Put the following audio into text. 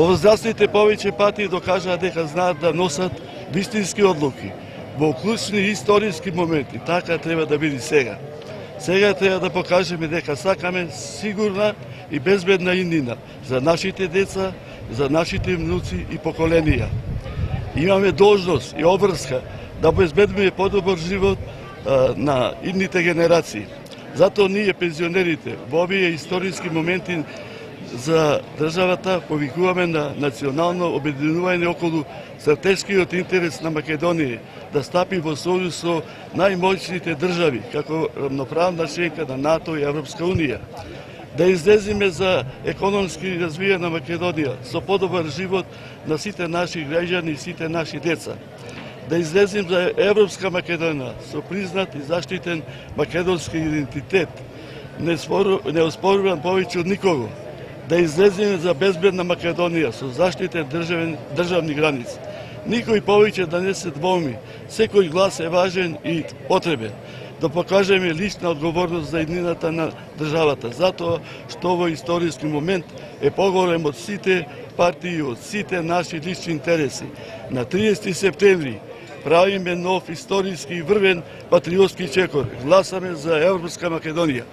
Овозрастните повеќе пати докажаа дека знаат да носат вистински одлуки во клучни историски моменти. Така треба да биде сега. Сега треба да покажеме дека сакаме сигурна и безбедна иднина за нашите деца, за нашите внуци и поколенија. Имаме должност и обврска да обезбедиме подобар живот на идните генерации. Затоа ние, пензионерите, во овие историски моменти за државата повикуваме на национално обединување околу стратешкиот интерес на Македонија, да стапи во сојуз со најмоćните држави, како равноправна членка на НАТО и Европска Унија. Да излеземе за економски развија на Македонија, со подобар живот на сите наши граѓани и сите наши деца. Да излезем за Европска Македонија, со признат и заштитен македонски идентитет, неоспоруван повеќе од никого. Да излеземе за безбедна Македонија, со заштитен државни граници. Никој повеќе да не се двоми, секој глас е важен и потребен. Да покажеме лична одговорност за иднината на државата, затоа што овој историски момент е поголем од сите партии, од сите наши лични интереси. На 30 септември правиме нов историски врвен патриотски чекор. Гласаме за Европска Македонија.